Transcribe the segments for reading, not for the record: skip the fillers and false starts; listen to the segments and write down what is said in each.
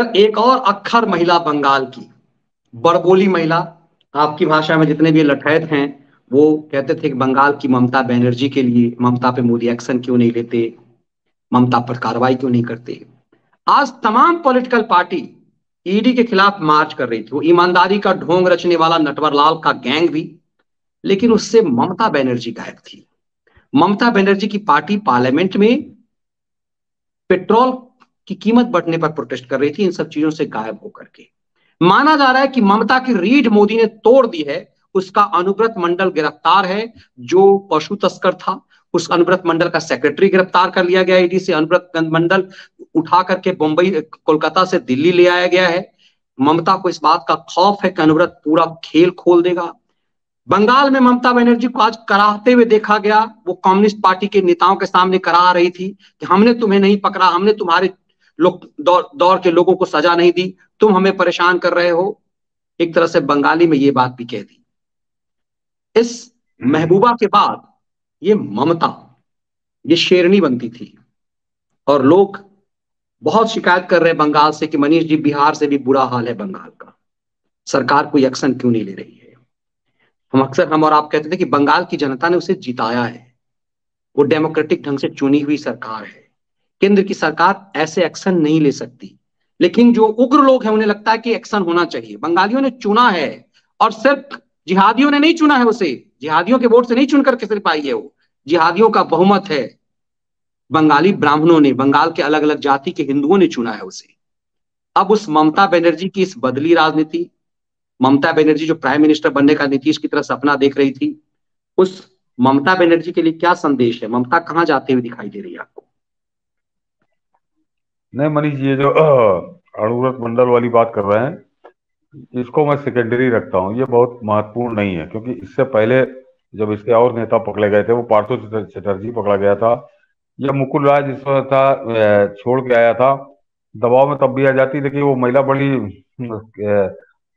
Sir एक और अक्खर महिला बंगाल की, बड़बोली महिला। आपकी भाषा में जितने भी लठैत हैं वो कहते थे कि बंगाल की ममता बनर्जी के लिए ममता पे मोदी एक्शन क्यों नहीं लेते, ममता पर कार्रवाई क्यों नहीं करते। आज तमाम पॉलिटिकल पार्टी ईडी के खिलाफ मार्च कर रही थी, वो ईमानदारी का ढोंग रचने वाला नटवरलाल का गैंग भी, लेकिन उससे ममता बनर्जी गायब थी। ममता बनर्जी की पार्टी पार्लियामेंट में पेट्रोल की कीमत बढ़ने पर प्रोटेस्ट कर रही थी, इन सब चीजों से गायब होकर के। माना जा रहा है कि ममता की रीढ़ मोदी ने तोड़ दी है। उसका अनुव्रत मंडल गिरफ्तार है, जो पशु तस्कर था। उस अनुव्रत मंडल का सेक्रेटरी गिरफ्तार कर लिया गया ईडी से। अनुव्रत मंडल उठा करके मुंबई कोलकाता से दिल्ली ले आया गया है। ममता को इस बात का खौफ है कि अनुव्रत पूरा खेल खोल देगा। बंगाल में ममता बनर्जी को आज कराहते हुए देखा गया। वो कम्युनिस्ट पार्टी के नेताओं के सामने करा रही थी कि हमने तुम्हें नहीं पकड़ा, हमने तुम्हारे लोग दौर के लोगों को सजा नहीं दी, तुम हमें परेशान कर रहे हो। एक तरह से बंगाली में ये बात भी कह दी। इस महबूबा के बाद ये ममता, ये शेरनी बनती थी। और लोग बहुत शिकायत कर रहे हैं बंगाल से कि मनीष जी बिहार से भी बुरा हाल है बंगाल का, सरकार कोई एक्शन क्यों नहीं ले रही है। हम और आप कहते थे कि बंगाल की जनता ने उसे जिताया है, वो डेमोक्रेटिक ढंग से चुनी हुई सरकार है, केंद्र की सरकार ऐसे एक्शन नहीं ले सकती। लेकिन जो उग्र लोग हैं उन्हें लगता है कि एक्शन होना चाहिए। बंगालियों ने चुना है, और सिर्फ जिहादियों ने नहीं चुना है उसे, जिहादियों के वोट से नहीं चुनकर के सिर्फ आई है वो, जिहादियों का बहुमत है। बंगाली ब्राह्मणों ने, बंगाल के अलग अलग जाति के हिंदुओं ने चुना है उसे। अब उस ममता बनर्जी की इस बदली राजनीति, ममता बनर्जी जो प्राइम मिनिस्टर बनने का नीतीश की तरह सपना देख रही थी, उस ममता बनर्जी के लिए क्या संदेश है? ममता कहां जाते हुए दिखाई दे रही है आपको? नहीं मनीष, ये जो अणुव्रत मंडल वाली बात कर रहे हैं, इसको मैं सेकेंडरी रखता हूँ। ये बहुत महत्वपूर्ण नहीं है, क्योंकि इससे पहले जब इसके और नेता पकड़े गए थे, वो पार्थो चटर्जी पकड़ा गया था, या मुकुल राय जिस वक्त था छोड़ के आया था। दबाव में तब भी आ जाती, लेकिन वो महिला बड़ी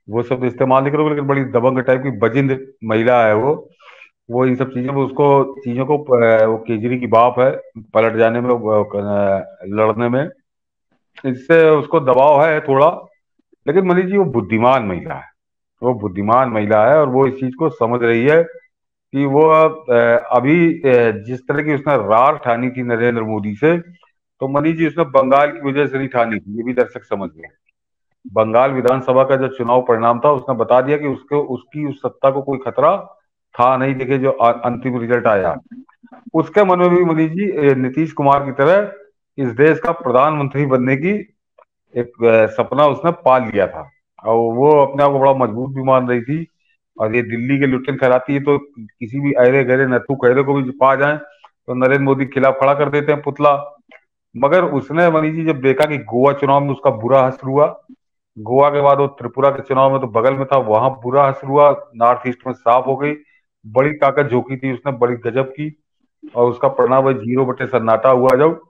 वो सब इस्तेमाल नहीं करोगे, लेकिन बड़ी दबंग टाइप की बजिंद महिला है वो इन सब चीजों में, उसको चीजों को वो केजरी की बाप है, पलट जाने में, लड़ने में, इससे उसको दबाव है थोड़ा। लेकिन मनीष जी, वो बुद्धिमान महिला है, वो बुद्धिमान महिला है, और वो इस चीज को समझ रही है कि वो अभी जिस तरह की उसने रार ठानी थी नरेंद्र मोदी से, तो मनीष जी उसने बंगाल की वजह से नहीं ठानी थी, ये भी दर्शक समझ गए। बंगाल विधानसभा का जो चुनाव परिणाम था, उसने बता दिया कि उसको उसकी उस सत्ता को कोई खतरा था नहीं। देखे जो अंतिम रिजल्ट आया, उसके मन में भी मनीष जी नीतीश कुमार की तरह इस देश का प्रधानमंत्री बनने की एक सपना उसने पाल लिया था, और वो अपने आप को बड़ा मजबूत भी मान रही थी। और ये दिल्ली के लुटेन खराती है, तो किसी भी अरे गहरे नथु खैरे को भी पा जाए तो नरेंद्र मोदी के खिलाफ खड़ा कर देते हैं पुतला। मगर उसने मनीष जी जब देखा कि गोवा चुनाव में उसका बुरा असर हुआ, गोवा के बाद वो त्रिपुरा के चुनाव में तो बगल में था, वहां बुरा असर हुआ, नॉर्थ ईस्ट में साफ हो गई, बड़ी ताकत झोंकी थी उसने, बड़ी गजब की, और उसका परिणाम वही 0 बटे सन्नाटा हुआ जब।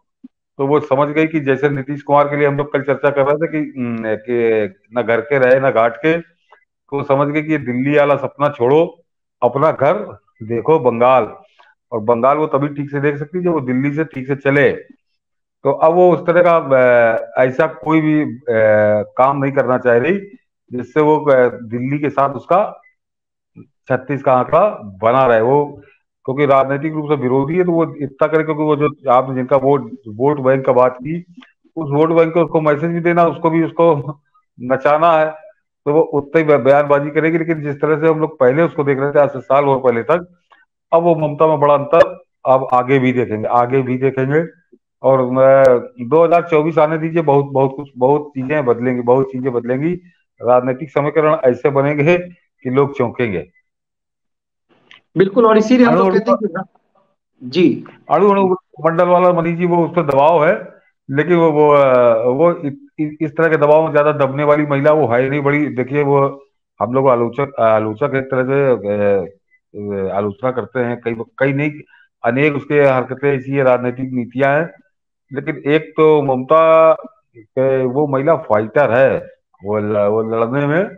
तो वो समझ गई कि जैसे नीतीश कुमार के लिए हम लोग कल चर्चा कर रहे थे कि न घर के रहे न घाट के, तो वो समझ गई कि ये दिल्ली वाला सपना छोड़ो, अपना घर देखो बंगाल। और बंगाल वो तभी ठीक से देख सकती है जब वो दिल्ली से ठीक से चले। तो अब वो उस तरह का ऐसा कोई भी काम नहीं करना चाह रही जिससे वो दिल्ली के साथ उसका 36 का आंकड़ा बना रहे वो, क्योंकि राजनीतिक रूप से विरोधी है, तो वो इतना करे, क्योंकि वो जो आपने जिनका वोट वोट बैंक का बात की, उस वोट बैंक को उसको मैसेज भी देना, उसको भी उसको नचाना है, तो वो उतना ही बयानबाजी करेगी। लेकिन जिस तरह से हम लोग पहले उसको देख रहे थे, आज से साल और पहले तक, अब वो ममता में बड़ा अंतर अब आगे भी देखेंगे, आगे भी देखेंगे। और 2024 आने दीजिए, बहुत बहुत कुछ, बहुत चीजें बदलेंगी, बहुत चीजें बदलेंगी। राजनीतिक समीकरण ऐसे बनेंगे कि लोग चौंकेंगे। बिल्कुल, और इसीलिए हम अणु लोग अणु कहते हैं कि जी। अणु अणु मंडल वाला मनीष जी, वो उस पर दबाव है, लेकिन वो इस तरह के दबाव में ज्यादा दबने वाली महिला वो है नहीं। बड़ी देखिए, वो हम लोग आलोचक आलोचक एक तरह से आलोचना करते हैं, कई कई नहीं, अनेक उसके हरकतें ऐसी है, राजनीतिक नीतियां हैं। लेकिन एक तो ममता वो महिला फाइटर है, वो लड़ने में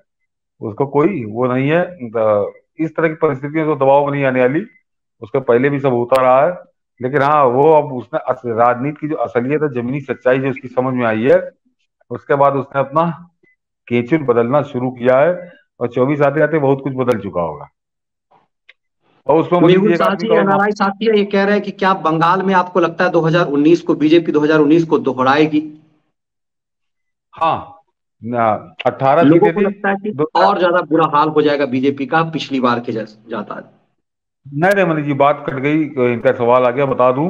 उसको कोई वो नहीं है। इस तरह की परिस्थितियों से दबाव में नहीं आने वाली, उसके पहले भी सब होता रहा है। लेकिन हाँ, वो अब उसने राजनीति की जो असलियत है, जमीनी सच्चाई जो उसकी समझ में आई है, उसके बाद उसने अपना केचुन बदलना शुरू किया है, और 24 आते आते बहुत कुछ बदल चुका होगा। और उसमें मनीष मेहुल जी एक आदमी साथी का और एनआरआई साथी ये कह रहे हैं कि क्या बंगाल में आपको लगता है 2019 को बीजेपी 2019 को दोहराएगी? हाँ, 18 लोगों सीटें को थी। लगता है कि दो और ज्यादा बुरा हाल हो जाएगा बीजेपी का पिछली बार के जैसे जाता है। नहीं नहीं मनीष जी, बात कट गई, इनका सवाल आ गया, बता दूं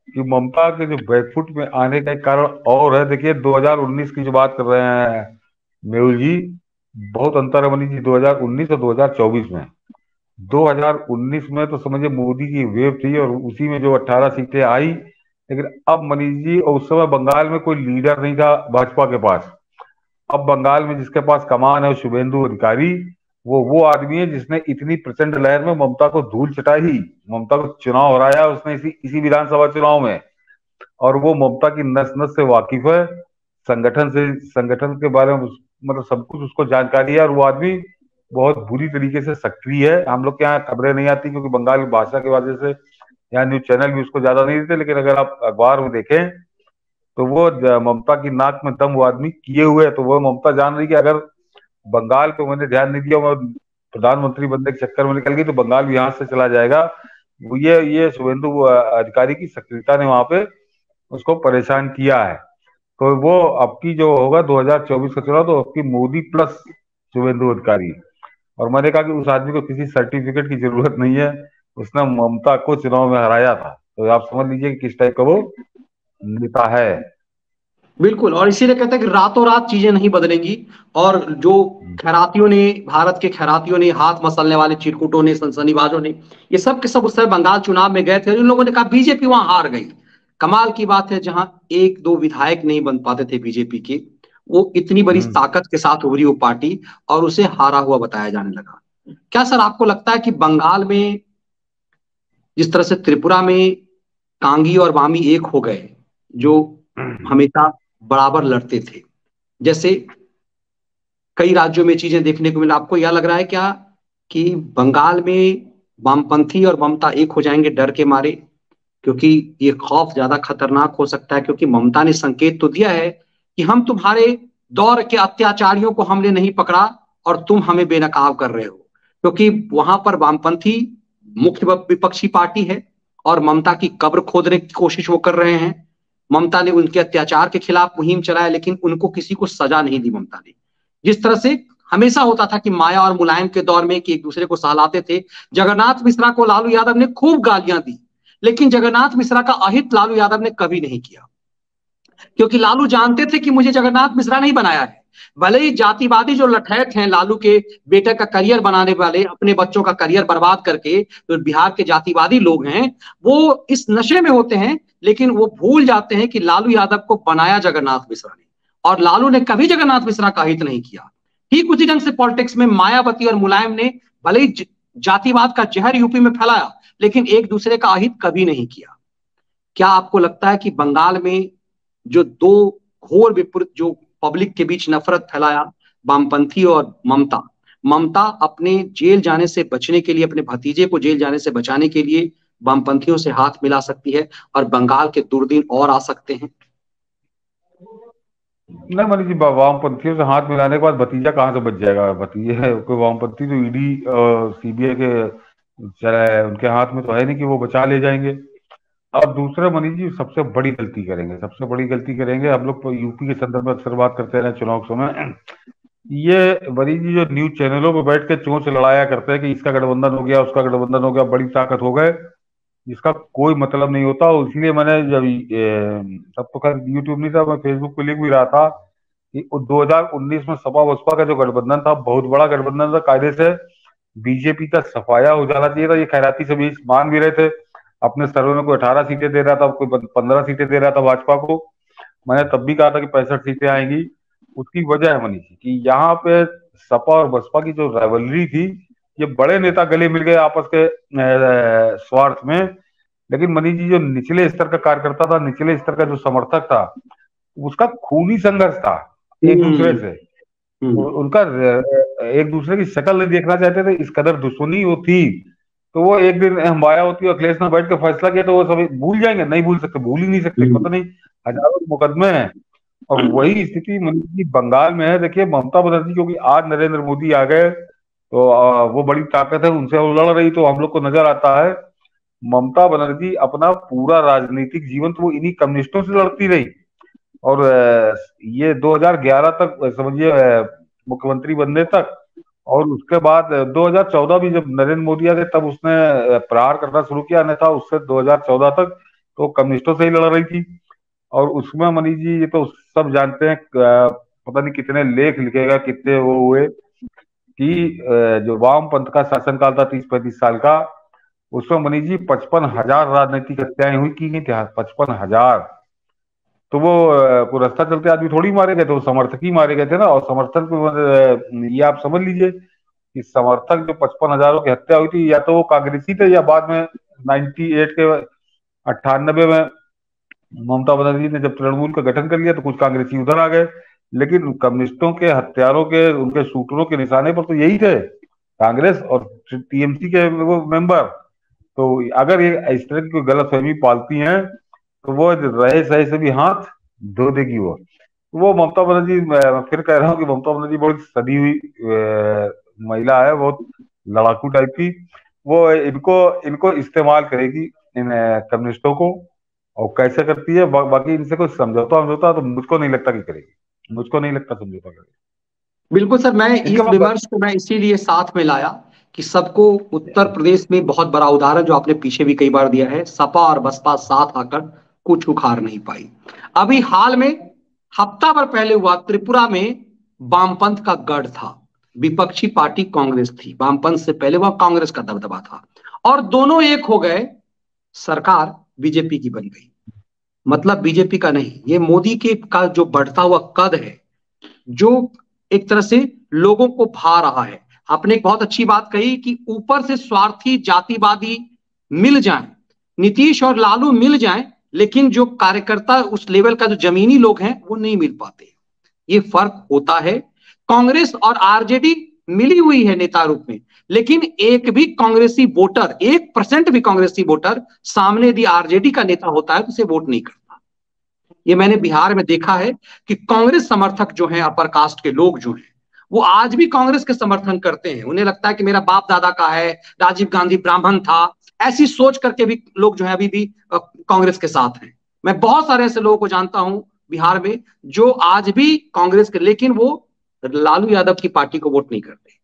कि ममता के जो बैकफुट में आने का एक कारण और है। देखिए 2019 की जो बात कर रहे हैं मेहुल जी, बहुत अंतर है मनीष जी 2019 और 2024 में। 2019 में तो समझिए मोदी की वेव थी और उसी में जो 18 सीटें आई, लेकिन अब मनीष जी, और उस समय बंगाल में कोई लीडर नहीं था भाजपा के पास। अब बंगाल में जिसके पास कमान है वो शुभेंदु अधिकारी, वो आदमी है जिसने इतनी प्रचंड लहर में ममता को धूल चटाई, ममता को चुनाव हराया उसने इसी इसी विधानसभा चुनाव में। और वो ममता की नस नस से वाकिफ है, संगठन के बारे में मतलब सब कुछ उसको जानकारी है। और वो आदमी बहुत बुरी तरीके से सक्रिय है। हम लोग के यहाँ खबरें नहीं आती क्योंकि बंगाली भाषा की वजह से यहाँ न्यूज चैनल भी उसको ज्यादा नहीं देते, लेकिन अगर आप अखबार में देखें तो वो ममता की नाक में दम वो आदमी किए हुए है। तो वो ममता जान रही कि अगर बंगाल पे मैंने ध्यान नहीं दिया, मैं प्रधानमंत्री बनने के चक्कर में निकल गई, तो बंगाल भी यहाँ से चला जाएगा। वो ये शुभेंदु अधिकारी की सक्रियता ने वहां पे उसको परेशान किया है। तो वो अब की जो होगा 2024 का चुनाव, तो आपकी मोदी प्लस शुभेंदु अधिकारी। और मैंने कहा कि उस आदमी को किसी सर्टिफिकेट की जरूरत नहीं है, उसने ममता को चुनाव में हराया था। तो आप समझ लीजिए कि किस टाइप का वो नेता है। बिल्कुल, और इसीलिए कहते हैं कि रातों रात चीजें नहीं बदलेंगी। और जो खैरातियों ने, भारत के खैरातियों ने, हाथ मसलने वाले चिरकुटों ने, सनसनीबाजों ने, ये सब के सब उस समय बंगाल चुनाव में गए थे, उन लोगों ने कहा बीजेपी वहां हार गई। कमाल की बात है, जहां एक दो विधायक नहीं बन पाते थे बीजेपी के, वो इतनी बड़ी हम्म। ताकत के साथ उभरी वो पार्टी, और उसे हारा हुआ बताया जाने लगा। क्या सर आपको लगता है कि बंगाल में जिस तरह से त्रिपुरा में कांगी और वामी एक हो गए, जो हमेशा बराबर लड़ते थे, जैसे कई राज्यों में चीजें देखने को मिला, आपको यह लग रहा है क्या कि बंगाल में वामपंथी और ममता एक हो जाएंगे डर के मारे? क्योंकि ये खौफ ज्यादा खतरनाक हो सकता है, क्योंकि ममता ने संकेत तो दिया है कि हम तुम्हारे दौर के अत्याचारियों को हमने नहीं पकड़ा और तुम हमें बेनकाब कर रहे हो। क्योंकि वहां पर वामपंथी मुख्य विपक्षी पार्टी है और ममता की कब्र खोदने की कोशिश वो कर रहे हैं। ममता ने उनके अत्याचार के खिलाफ मुहिम चलाया, लेकिन उनको किसी को सजा नहीं दी ममता ने। जिस तरह से हमेशा होता था कि माया और मुलायम के दौर में कि एक दूसरे को सहलाते थे, जगन्नाथ मिश्रा को लालू यादव ने खूब गालियां दी, लेकिन जगन्नाथ मिश्रा का अहित लालू यादव ने कभी नहीं किया। क्योंकि लालू जानते थे कि मुझे जगन्नाथ मिश्रा नहीं बनाया है। भले ही जातिवादी जो लठैत हैं, लालू के बेटे का करियर बनाने वाले, अपने बच्चों का करियर बर्बाद करके तो बिहार के जातिवादी लोग हैं, वो इस नशे में होते हैं, लेकिन वो भूल जाते हैं कि लालू यादव को बनाया जगन्नाथ मिश्रा ने, और लालू ने कभी जगन्नाथ मिश्रा का हित नहीं किया। ठीक उसी ढंग से पॉलिटिक्स में मायावती और मुलायम ने भले ही जातिवाद का जहर यूपी में फैलाया, लेकिन एक दूसरे का अहित कभी नहीं किया। क्या आपको लगता है कि बंगाल में जो दो घोर विपरीत, जो पब्लिक के बीच नफरत फैलाया, वामपंथी और ममता, ममता अपने जेल जाने से बचने के लिए, अपने भतीजे को जेल जाने से बचाने के लिए वामपंथियों से हाथ मिला सकती है, और बंगाल के दुर्दिन और आ सकते हैं? नहीं मनीष जी, वामपंथियों से हाथ मिलाने के बाद भतीजा कहाँ से बच जाएगा? भतीजे कोई वामपंथी तो ईडी सीबीआई के चला उनके हाथ में तो है नहीं कि वो बचा ले जाएंगे। और दूसरा मनीष जी, सबसे बड़ी गलती करेंगे, सबसे बड़ी गलती करेंगे। हम लोग तो यूपी के संदर्भ में अक्सर बात करते रहे चुनाव के समय, ये मनीष जी जो न्यूज चैनलों पे बैठ के चोंच लड़ाया करते हैं कि इसका गठबंधन हो गया, उसका गठबंधन हो गया, बड़ी ताकत हो गए, इसका कोई मतलब नहीं होता। और इसीलिए मैंने जब तब तो खैर यूट्यूब नहीं था, मैं फेसबुक पे लिख भी रहा था कि 2019 में सपा बसपा का जो गठबंधन था, बहुत बड़ा गठबंधन था, कायदे से बीजेपी का सफाया हो जाना चाहिए था। ये खैराती सभी मान भी रहे थे। अपने सर्वे में कोई 18 सीटें दे रहा था, कोई 15 सीटें दे रहा था भाजपा को। मैंने तब भी कहा था कि 65 सीटें आएंगी। उसकी वजह है मनीष जी कि यहाँ पे सपा और बसपा की जो राइवलरी थी, ये बड़े नेता गले मिल गए आपस के स्वार्थ में। लेकिन मनीष जी जो निचले स्तर का कार्यकर्ता था, निचले स्तर का जो समर्थक था, उसका खूनी संघर्ष था एक दूसरे हम्म। से। हम्म। उनका एक दूसरे की शक्ल नहीं देखना चाहते थे, इस कदर दुश्मनी वो थी। तो वो एक दिन मायावती और अखिलेश ने बैठ के फैसला किया, तो वो सभी भूल जाएंगे, नहीं भूल सकते, भूल ही नहीं सकते, पता नहीं हजारों मुकदमे हैं। और वही स्थिति मनीष जी बंगाल में है। देखिए ममता बनर्जी, क्योंकि आज नरेंद्र मोदी आ गए तो वो बड़ी ताकत है, उनसे वो लड़ रही, तो हम लोग को नजर आता है ममता बनर्जी अपना पूरा राजनीतिक जीवन तो वो इन्हीं कम्युनिस्टों से लड़ती रही। और ये 2011 तक समझिए मुख्यमंत्री बनने तक। और उसके बाद 2014 भी जब नरेंद्र मोदी आ गए तब उसने प्रहार करना शुरू किया, अन्यथा उससे 2014 तक तो कम्युनिस्टों से ही लड़ रही थी। और उसमें मनीष जी ये तो सब जानते हैं, पता नहीं कितने लेख लिखेगा, कितने वो हुए कि जो वाम पंथ का शासनकाल था 30-35 साल का, उसमें मनीष जी 55,000 राजनीतिक हत्याएं हुई की गई थी, 55,000। तो वो रास्ता चलते आदमी थोड़ी मारे गए थे, वो समर्थक ही मारे गए थे ना। और समर्थक ये आप समझ लीजिए कि समर्थक जो 55,000 की हत्या हुई थी, या तो वो कांग्रेसी थे या बाद में 98 के 98 में ममता बनर्जी ने जब तृणमूल का गठन कर लिया तो कुछ कांग्रेसी उधर आ गए। लेकिन कम्युनिस्टों के हत्यारों के, उनके शूटरों के निशाने पर तो यही थे, कांग्रेस और टीएमसी के वो मेंबर। तो अगर ये इस तरह की कोई गलतफहमी पालती हैं तो वो रहे सहे से भी हाथ धो देगी वो ममता बनर्जी। मैं फिर कह रहा हूँ कि ममता बनर्जी बहुत सदी हुई महिला है, बहुत लड़ाकू टाइप की। वो इनको इनको इस्तेमाल करेगी, इन कम्युनिस्टों को। और कैसे करती है बाकी इनसे कुछ समझौता समझौता तो मुझको नहीं लगता कि करेगी, मुझको नहीं लगता समझौता करेगी। बिल्कुल सर, मैं इसके इस बाद विमर्श को मैं इसीलिए साथ में लाया कि सबको उत्तर प्रदेश में बहुत बड़ा उदाहरण जो आपने पीछे भी कई बार दिया है, सपा और बसपा साथ आकर कुछ उखाड़ नहीं पाई। अभी हाल में हफ्ता भर पहले हुआ, त्रिपुरा में वामपंथ का गढ़ था, विपक्षी पार्टी कांग्रेस थी, वामपंथ से पहले वह कांग्रेस का दबदबा था, और दोनों एक हो गए, सरकार बीजेपी की बन गई। मतलब बीजेपी का नहीं, ये मोदी के का जो बढ़ता हुआ कद है, जो एक तरह से लोगों को भा रहा है। आपने एक बहुत अच्छी बात कही कि ऊपर से स्वार्थी जातिवादी मिल जाएं, नीतीश और लालू मिल जाएं, लेकिन जो कार्यकर्ता उस लेवल का जो जमीनी लोग हैं वो नहीं मिल पाते। ये फर्क होता है। कांग्रेस और आरजेडी मिली हुई है नेता रूप में, लेकिन एक भी कांग्रेसी वोटर, 1% भी कांग्रेसी वोटर सामने यदि आरजेडी का नेता होता है तो उसे वोट नहीं करता। ये मैंने बिहार में देखा है कि कांग्रेस समर्थक जो हैं, अपर कास्ट के लोग जो हैं, वो आज भी कांग्रेस के समर्थन करते हैं। उन्हें लगता है कि मेरा बाप दादा का है, राजीव गांधी ब्राह्मण था, ऐसी सोच करके भी लोग जो है अभी भी कांग्रेस के साथ हैं। मैं बहुत सारे ऐसे लोगों को जानता हूं बिहार में जो आज भी कांग्रेस के, लेकिन वो लालू यादव की पार्टी को वोट नहीं करते।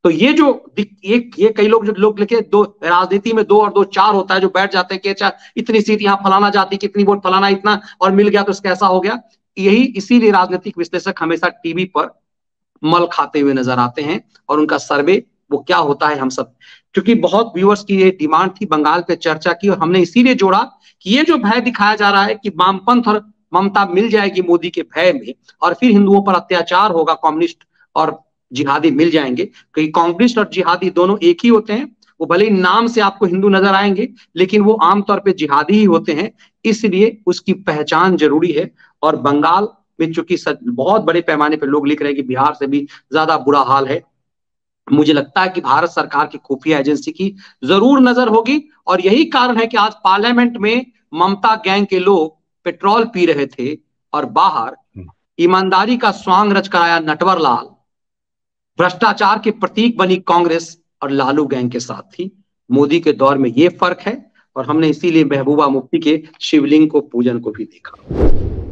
तो ये जो ये कई लोग जो लोग लिखे, दो राजनीति में 2 और 2 4 होता है, जो बैठ जाते हैं कि अच्छा इतनी सीट यहाँ फलाना जाति, कितनी वोट फलाना इतना और मिल गया तो इसका ऐसा हो गया। यही इसीलिए राजनीतिक विश्लेषक हमेशा टीवी पर मल खाते हुए नजर आते हैं, और उनका सर्वे वो क्या होता है हम सब, क्योंकि बहुत व्यूअर्स की ये डिमांड थी बंगाल पे चर्चा की, और हमने इसीलिए जोड़ा कि ये जो भय दिखाया जा रहा है कि वामपंथ और ममता मिल जाएगी मोदी के भय में, और फिर हिंदुओं पर अत्याचार होगा, कम्युनिस्ट और जिहादी मिल जाएंगे, क्योंकि कम्युनिस्ट और जिहादी दोनों एक ही होते हैं। वो भले ही नाम से आपको हिंदू नजर आएंगे, लेकिन वो आमतौर पे जिहादी ही होते हैं, इसलिए उसकी पहचान जरूरी है। और बंगाल में चूंकि बहुत बड़े पैमाने पर लोग लिख रहे हैं कि बिहार से भी ज्यादा बुरा हाल है, मुझे लगता है कि भारत सरकार की खुफिया एजेंसी की जरूर नजर होगी। और यही कारण है कि आज पार्लियामेंट में ममता गैंग के लोग पेट्रोल पी रहे थे, और बाहर ईमानदारी का स्वांग रच कराया नटवर लाल, भ्रष्टाचार के प्रतीक बनी कांग्रेस और लालू गैंग के साथ थी। मोदी के दौर में ये फर्क है, और हमने इसीलिए महबूबा मुफ्ती के शिवलिंग को पूजन को भी देखा।